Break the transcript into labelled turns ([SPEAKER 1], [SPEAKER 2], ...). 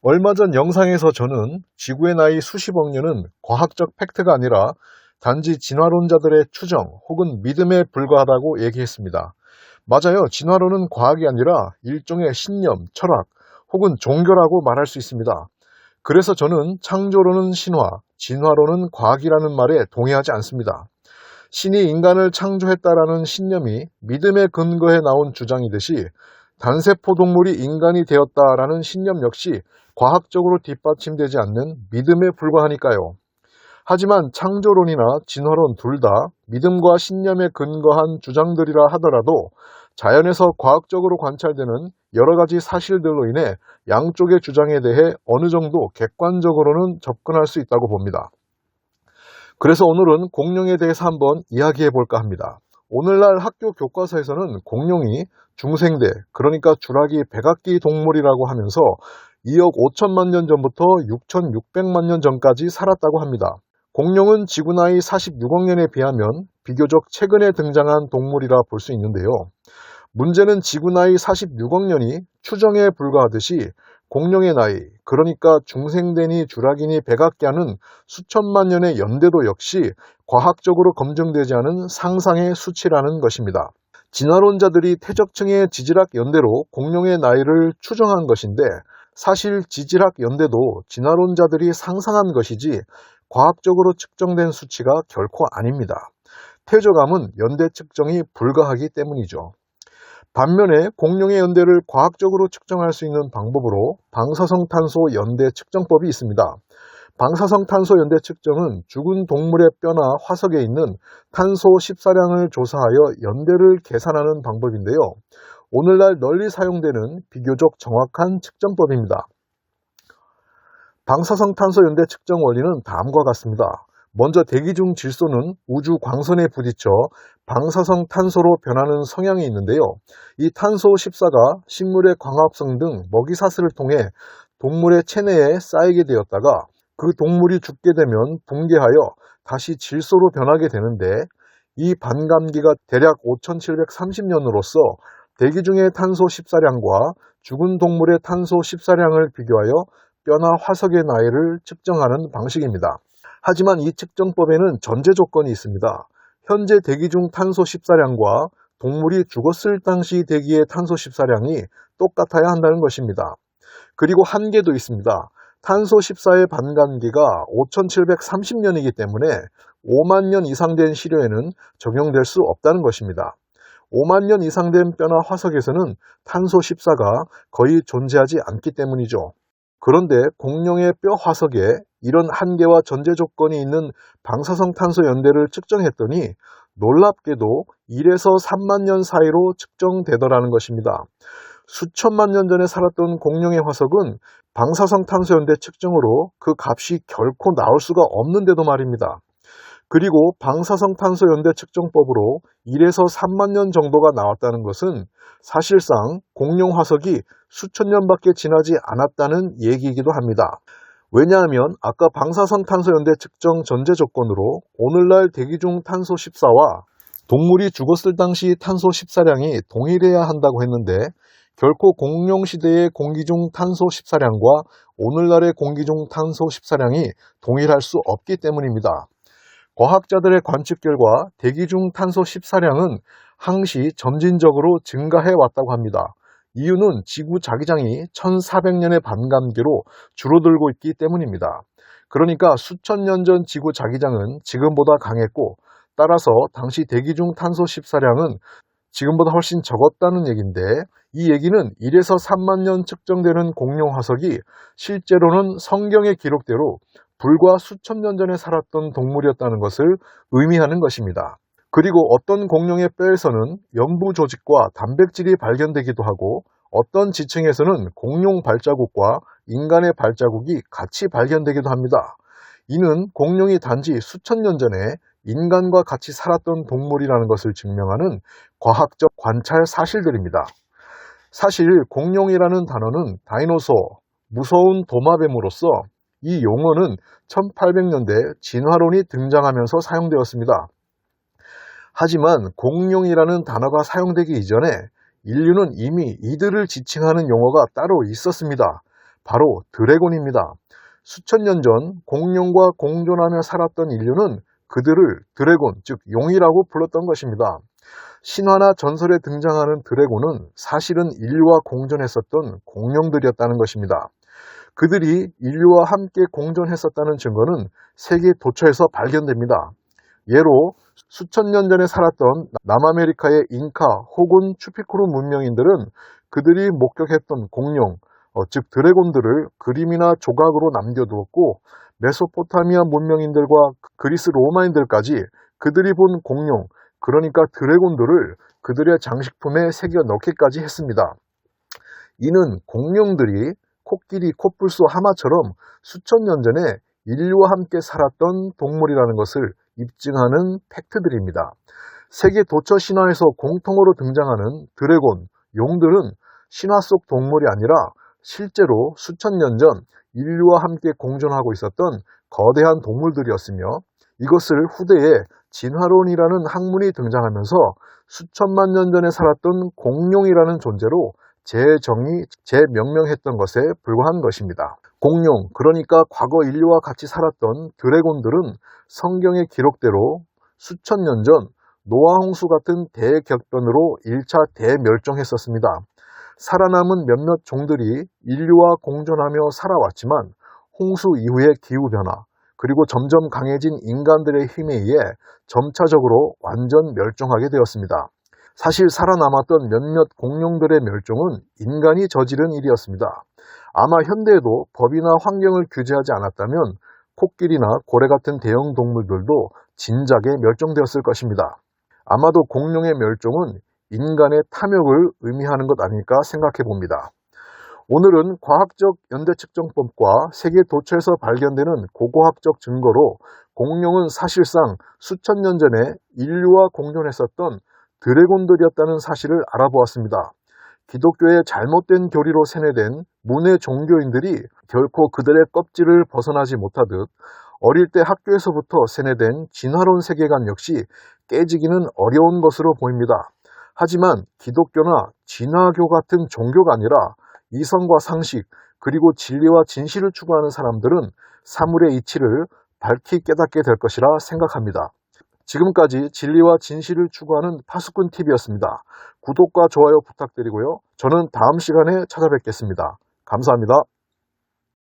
[SPEAKER 1] 얼마 전 영상에서 저는 지구의 나이 수십억 년은 과학적 팩트가 아니라 단지 진화론자들의 추정 혹은 믿음에 불과하다고 얘기했습니다. 맞아요. 진화론은 과학이 아니라 일종의 신념, 철학 혹은 종교라고 말할 수 있습니다. 그래서 저는 창조론은 신화, 진화론은 과학이라는 말에 동의하지 않습니다. 신이 인간을 창조했다라는 신념이 믿음에 근거해 나온 주장이듯이 단세포 동물이 인간이 되었다라는 신념 역시 과학적으로 뒷받침되지 않는 믿음에 불과하니까요. 하지만 창조론이나 진화론 둘 다 믿음과 신념에 근거한 주장들이라 하더라도 자연에서 과학적으로 관찰되는 여러 가지 사실들로 인해 양쪽의 주장에 대해 어느 정도 객관적으로는 접근할 수 있다고 봅니다. 그래서 오늘은 공룡에 대해서 한번 이야기해 볼까 합니다. 오늘날 학교 교과서에서는 공룡이 중생대, 그러니까 주라기 백악기 동물이라고 하면서 2억 5천만 년 전부터 6,600만 년 전까지 살았다고 합니다. 공룡은 지구 나이 46억 년에 비하면 비교적 최근에 등장한 동물이라 볼 수 있는데요. 문제는 지구 나이 46억 년이 추정에 불과하듯이 공룡의 나이, 그러니까 중생대니 주라기니 백악기하는 수천만 년의 연대도 역시 과학적으로 검증되지 않은 상상의 수치라는 것입니다. 진화론자들이 퇴적층의 지질학 연대로 공룡의 나이를 추정한 것인데 사실 지질학 연대도 진화론자들이 상상한 것이지 과학적으로 측정된 수치가 결코 아닙니다. 퇴적암은 연대 측정이 불가하기 때문이죠. 반면에 공룡의 연대를 과학적으로 측정할 수 있는 방법으로 방사성탄소 연대 측정법이 있습니다. 방사성탄소 연대 측정은 죽은 동물의 뼈나 화석에 있는 탄소 14량을 조사하여 연대를 계산하는 방법인데요. 오늘날 널리 사용되는 비교적 정확한 측정법입니다. 방사성탄소 연대 측정 원리는 다음과 같습니다. 먼저 대기 중 질소는 우주 광선에 부딪혀 방사성 탄소로 변하는 성향이 있는데요. 이 탄소 14가 식물의 광합성 등 먹이사슬을 통해 동물의 체내에 쌓이게 되었다가 그 동물이 죽게 되면 붕괴하여 다시 질소로 변하게 되는데 이 반감기가 대략 5,730년으로서 대기 중의 탄소 14량과 죽은 동물의 탄소 14량을 비교하여 뼈나 화석의 나이를 측정하는 방식입니다. 하지만 이 측정법에는 전제 조건이 있습니다. 현재 대기 중 탄소 14량과 동물이 죽었을 당시 대기의 탄소 14량이 똑같아야 한다는 것입니다. 그리고 한계도 있습니다. 탄소 14의 반감기가 5730년이기 때문에 5만 년 이상 된 시료에는 적용될 수 없다는 것입니다. 5만 년 이상 된 뼈나 화석에서는 탄소 14가 거의 존재하지 않기 때문이죠. 그런데 공룡의 뼈 화석에 이런 한계와 전제 조건이 있는 방사성 탄소 연대를 측정했더니 놀랍게도 1에서 3만 년 사이로 측정되더라는 것입니다. 수천만 년 전에 살았던 공룡의 화석은 방사성 탄소 연대 측정으로 그 값이 결코 나올 수가 없는데도 말입니다. 그리고 방사성 탄소 연대 측정법으로 1에서 3만 년 정도가 나왔다는 것은 사실상 공룡 화석이 수천 년밖에 지나지 않았다는 얘기이기도 합니다. 왜냐하면 아까 방사성 탄소 연대 측정 전제 조건으로 오늘날 대기 중 탄소 14와 동물이 죽었을 당시 탄소 14량이 동일해야 한다고 했는데 결코 공룡 시대의 공기 중 탄소 14량과 오늘날의 공기 중 탄소 14량이 동일할 수 없기 때문입니다. 과학자들의 관측 결과 대기 중 탄소 14량은 항시 점진적으로 증가해 왔다고 합니다. 이유는 지구 자기장이 1400년의 반감기로 줄어들고 있기 때문입니다. 그러니까 수천 년 전 지구 자기장은 지금보다 강했고 따라서 당시 대기 중 탄소 14량은 지금보다 훨씬 적었다는 얘기인데 이 얘기는 1에서 3만 년 측정되는 공룡 화석이 실제로는 성경의 기록대로 불과 수천 년 전에 살았던 동물이었다는 것을 의미하는 것입니다. 그리고 어떤 공룡의 뼈에서는 연부 조직과 단백질이 발견되기도 하고 어떤 지층에서는 공룡 발자국과 인간의 발자국이 같이 발견되기도 합니다. 이는 공룡이 단지 수천 년 전에 인간과 같이 살았던 동물이라는 것을 증명하는 과학적 관찰 사실들입니다. 사실 공룡이라는 단어는 다이노소어, 무서운 도마뱀으로서 이 용어는 1800년대 진화론이 등장하면서 사용되었습니다. 하지만 공룡이라는 단어가 사용되기 이전에 인류는 이미 이들을 지칭하는 용어가 따로 있었습니다. 바로 드래곤입니다. 수천 년 전 공룡과 공존하며 살았던 인류는 그들을 드래곤, 즉 용이라고 불렀던 것입니다. 신화나 전설에 등장하는 드래곤은 사실은 인류와 공존했었던 공룡들이었다는 것입니다. 그들이 인류와 함께 공존했었다는 증거는 세계 도처에서 발견됩니다. 예로 수천 년 전에 살았던 남아메리카의 잉카 혹은 추피크루 문명인들은 그들이 목격했던 공룡, 즉 드래곤들을 그림이나 조각으로 남겨두었고, 메소포타미아 문명인들과 그리스 로마인들까지 그들이 본 공룡, 그러니까 드래곤들을 그들의 장식품에 새겨 넣기까지 했습니다. 이는 공룡들이 코끼리, 코뿔소, 하마처럼 수천 년 전에 인류와 함께 살았던 동물이라는 것을 입증하는 팩트들입니다. 세계 도처 신화에서 공통으로 등장하는 드래곤, 용들은 신화 속 동물이 아니라 실제로 수천 년 전 인류와 함께 공존하고 있었던 거대한 동물들이었으며, 이것을 후대에 진화론이라는 학문이 등장하면서 수천만 년 전에 살았던 공룡이라는 존재로 재명명했던 것에 불과한 것입니다. 공룡, 그러니까 과거 인류와 같이 살았던 드래곤들은 성경의 기록대로 수천 년 전 노아 홍수 같은 대격변으로 1차 대멸종했었습니다. 살아남은 몇몇 종들이 인류와 공존하며 살아왔지만 홍수 이후의 기후변화, 그리고 점점 강해진 인간들의 힘에 의해 점차적으로 완전 멸종하게 되었습니다. 사실 살아남았던 몇몇 공룡들의 멸종은 인간이 저지른 일이었습니다. 아마 현대에도 법이나 환경을 규제하지 않았다면 코끼리나 고래 같은 대형 동물들도 진작에 멸종되었을 것입니다. 아마도 공룡의 멸종은 인간의 탐욕을 의미하는 것 아닐까 생각해 봅니다. 오늘은 과학적 연대측정법과 세계 도처에서 발견되는 고고학적 증거로 공룡은 사실상 수천 년 전에 인류와 공존했었던 드래곤들이었다는 사실을 알아보았습니다. 기독교의 잘못된 교리로 세뇌된 문외 종교인들이 결코 그들의 껍질을 벗어나지 못하듯 어릴 때 학교에서부터 세뇌된 진화론 세계관 역시 깨지기는 어려운 것으로 보입니다. 하지만 기독교나 진화교 같은 종교가 아니라 이성과 상식, 그리고 진리와 진실을 추구하는 사람들은 사물의 이치를 밝히 깨닫게 될 것이라 생각합니다. 지금까지 진리와 진실을 추구하는 파수꾼TV였습니다. 구독과 좋아요 부탁드리고요. 저는 다음 시간에 찾아뵙겠습니다. 감사합니다.